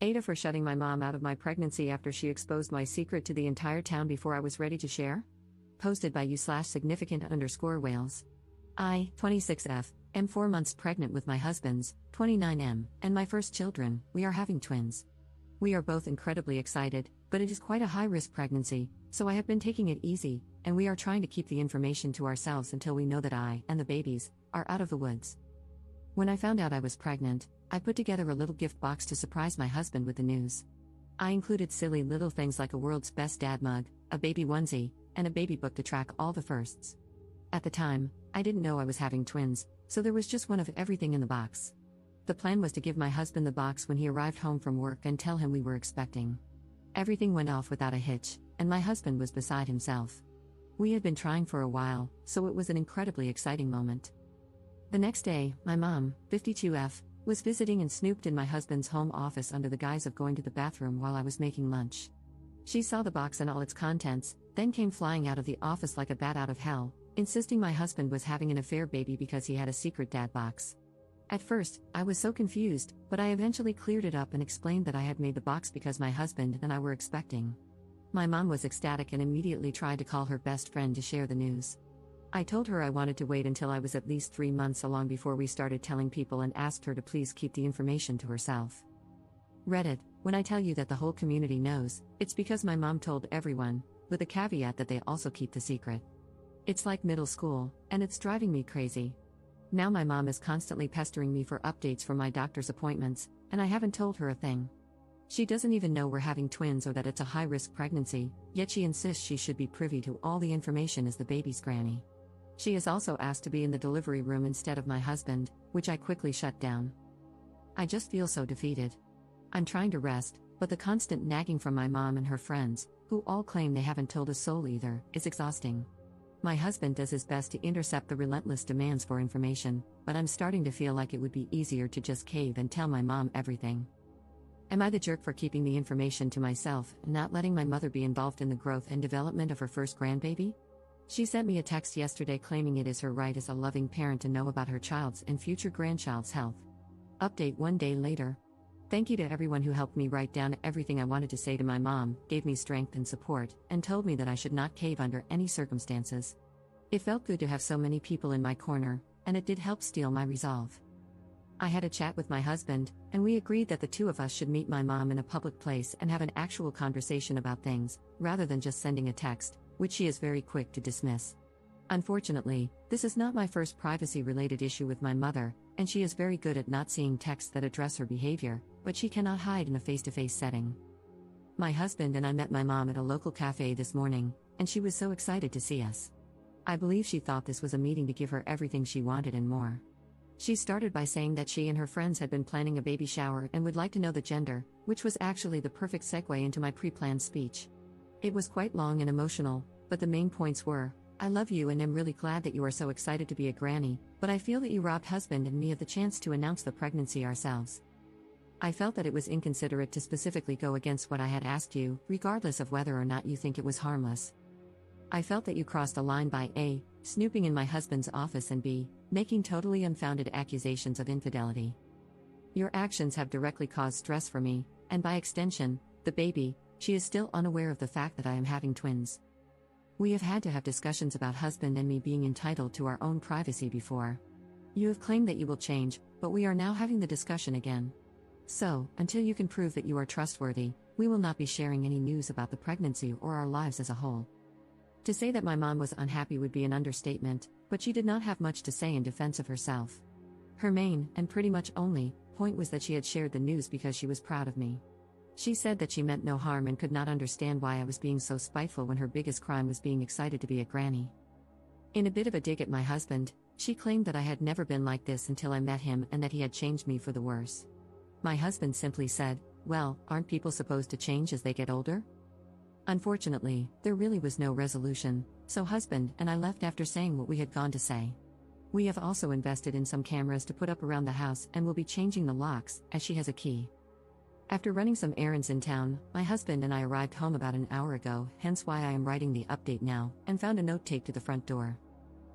AITAH for shutting my mom out of my pregnancy after she exposed my secret to the entire town before I was ready to share? Posted by you/significant_Wales. I, 26F, am 4 months pregnant with my husband's, 29M, and my first children. We are having twins. We are both incredibly excited, but it is quite a high-risk pregnancy, so I have been taking it easy, and we are trying to keep the information to ourselves until we know that I and the babies are out of the woods. When I found out I was pregnant, I put together a little gift box to surprise my husband with the news. I included silly little things like a world's best dad mug, a baby onesie, and a baby book to track all the firsts. At the time, I didn't know I was having twins, so there was just one of everything in the box. The plan was to give my husband the box when he arrived home from work and tell him we were expecting. Everything went off without a hitch, and my husband was beside himself. We had been trying for a while, so it was an incredibly exciting moment. The next day, my mom, 52F, was visiting and snooped in my husband's home office under the guise of going to the bathroom while I was making lunch. She saw the box and all its contents, then came flying out of the office like a bat out of hell, insisting my husband was having an affair baby because he had a secret dad box. At first, I was so confused, but I eventually cleared it up and explained that I had made the box because my husband and I were expecting. My mom was ecstatic and immediately tried to call her best friend to share the news. I told her I wanted to wait until I was at least 3 months along before we started telling people and asked her to please keep the information to herself. Reddit, when I tell you that the whole community knows, it's because my mom told everyone, with a caveat that they also keep the secret. It's like middle school, and it's driving me crazy. Now my mom is constantly pestering me for updates for my doctor's appointments, and I haven't told her a thing. She doesn't even know we're having twins or that it's a high-risk pregnancy, yet she insists she should be privy to all the information as the baby's granny. She is also asked to be in the delivery room instead of my husband, which I quickly shut down. I just feel so defeated. I'm trying to rest, but the constant nagging from my mom and her friends, who all claim they haven't told a soul either, is exhausting. My husband does his best to intercept the relentless demands for information, but I'm starting to feel like it would be easier to just cave and tell my mom everything. Am I the jerk for keeping the information to myself and not letting my mother be involved in the growth and development of her first grandbaby? She sent me a text yesterday claiming it is her right as a loving parent to know about her child's and future grandchild's health. Update 1 day later. Thank you to everyone who helped me write down everything I wanted to say to my mom, gave me strength and support, and told me that I should not cave under any circumstances. It felt good to have so many people in my corner, and it did help steel my resolve. I had a chat with my husband, and we agreed that the two of us should meet my mom in a public place and have an actual conversation about things, rather than just sending a text, which she is very quick to dismiss. Unfortunately, this is not my first privacy-related issue with my mother, and she is very good at not seeing texts that address her behavior, but she cannot hide in a face-to-face setting. My husband and I met my mom at a local cafe this morning, and she was so excited to see us. I believe she thought this was a meeting to give her everything she wanted and more. She started by saying that she and her friends had been planning a baby shower and would like to know the gender, which was actually the perfect segue into my pre-planned speech. It was quite long and emotional, but the main points were, I love you and am really glad that you are so excited to be a granny, but I feel that you robbed husband and me of the chance to announce the pregnancy ourselves. I felt that it was inconsiderate to specifically go against what I had asked you, regardless of whether or not you think it was harmless. I felt that you crossed a line by A, snooping in my husband's office and B, making totally unfounded accusations of infidelity. Your actions have directly caused stress for me, and by extension, the baby. She is still unaware of the fact that I am having twins. We have had to have discussions about husband and me being entitled to our own privacy before. You have claimed that you will change, but we are now having the discussion again. So, until you can prove that you are trustworthy, we will not be sharing any news about the pregnancy or our lives as a whole. To say that my mom was unhappy would be an understatement, but she did not have much to say in defense of herself. Her main, and pretty much only, point was that she had shared the news because she was proud of me. She said that she meant no harm and could not understand why I was being so spiteful when her biggest crime was being excited to be a granny. In a bit of a dig at my husband, she claimed that I had never been like this until I met him and that he had changed me for the worse. My husband simply said, well, aren't people supposed to change as they get older? Unfortunately, there really was no resolution, so husband and I left after saying what we had gone to say. We have also invested in some cameras to put up around the house and will be changing the locks, as she has a key. After running some errands in town, my husband and I arrived home about an hour ago, hence why I am writing the update now, and found a note taped to the front door.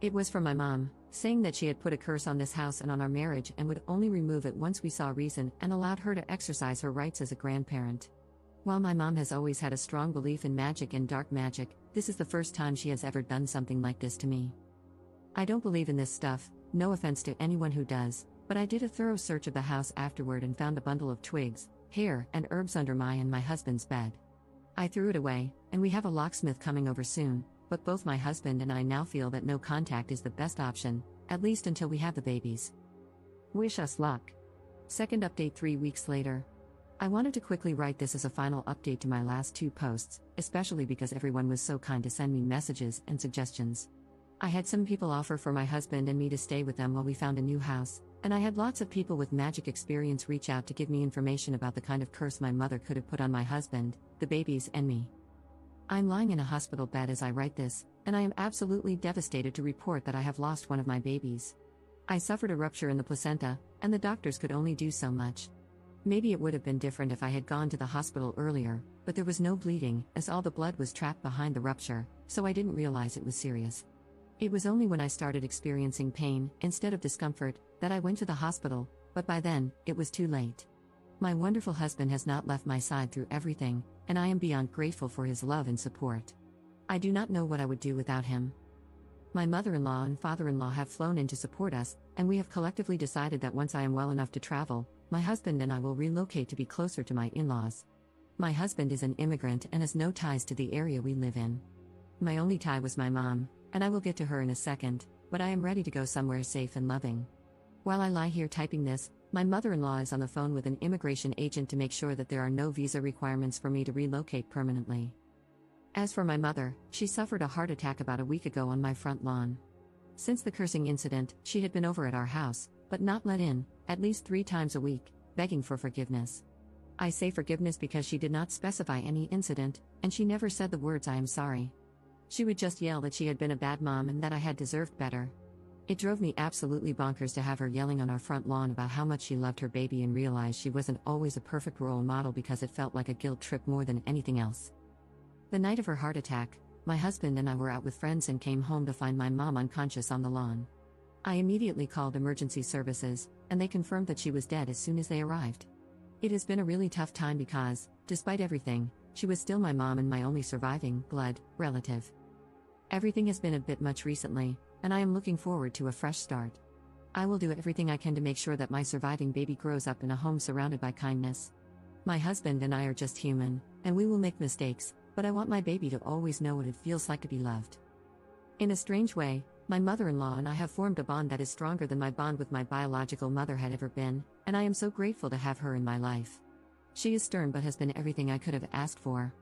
It was from my mom, saying that she had put a curse on this house and on our marriage and would only remove it once we saw reason and allowed her to exercise her rights as a grandparent. While my mom has always had a strong belief in magic and dark magic, this is the first time she has ever done something like this to me. I don't believe in this stuff, no offense to anyone who does, but I did a thorough search of the house afterward and found a bundle of twigs, hair, and herbs under my and my husband's bed. I threw it away, and we have a locksmith coming over soon, but both my husband and I now feel that no contact is the best option, at least until we have the babies. Wish us luck. Second update 3 weeks later. I wanted to quickly write this as a final update to my last 2 posts, especially because everyone was so kind to send me messages and suggestions. I had some people offer for my husband and me to stay with them while we found a new house, and I had lots of people with magic experience reach out to give me information about the kind of curse my mother could have put on my husband, the babies, and me. I'm lying in a hospital bed as I write this, and I am absolutely devastated to report that I have lost one of my babies. I suffered a rupture in the placenta, and the doctors could only do so much. Maybe it would have been different if I had gone to the hospital earlier, but there was no bleeding, as all the blood was trapped behind the rupture, so I didn't realize it was serious. It was only when I started experiencing pain, instead of discomfort, that I went to the hospital, but by then, it was too late. My wonderful husband has not left my side through everything, and I am beyond grateful for his love and support. I do not know what I would do without him. My mother-in-law and father-in-law have flown in to support us, and we have collectively decided that once I am well enough to travel, my husband and I will relocate to be closer to my in-laws. My husband is an immigrant and has no ties to the area we live in. My only tie was my mom, and I will get to her in a second, but I am ready to go somewhere safe and loving. While I lie here typing this, my mother-in-law is on the phone with an immigration agent to make sure that there are no visa requirements for me to relocate permanently. As for my mother, she suffered a heart attack about a week ago on my front lawn. Since the cursing incident, she had been over at our house, but not let in, at least 3 times a week, begging for forgiveness. I say forgiveness because she did not specify any incident, and she never said the words "I am sorry." She would just yell that she had been a bad mom and that I had deserved better. It drove me absolutely bonkers to have her yelling on our front lawn about how much she loved her baby and realize she wasn't always a perfect role model because it felt like a guilt trip more than anything else. The night of her heart attack, my husband and I were out with friends and came home to find my mom unconscious on the lawn. I immediately called emergency services, and they confirmed that she was dead as soon as they arrived. It has been a really tough time because, despite everything, she was still my mom and my only surviving blood relative. Everything has been a bit much recently, and I am looking forward to a fresh start. I will do everything I can to make sure that my surviving baby grows up in a home surrounded by kindness. My husband and I are just human, and we will make mistakes, but I want my baby to always know what it feels like to be loved. In a strange way, my mother-in-law and I have formed a bond that is stronger than my bond with my biological mother had ever been, and I am so grateful to have her in my life. She is stern but has been everything I could have asked for.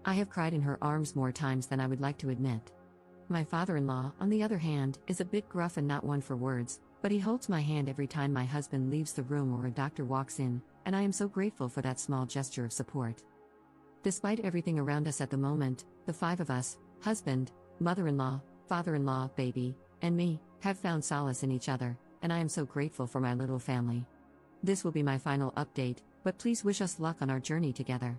I have cried in her arms more times than I would like to admit. My father-in-law, on the other hand, is a bit gruff and not one for words, but he holds my hand every time my husband leaves the room or a doctor walks in, and I am so grateful for that small gesture of support. Despite everything around us at the moment, the 5 of us, husband, mother-in-law, father-in-law, baby, and me, have found solace in each other, and I am so grateful for my little family. This will be my final update, but please wish us luck on our journey together.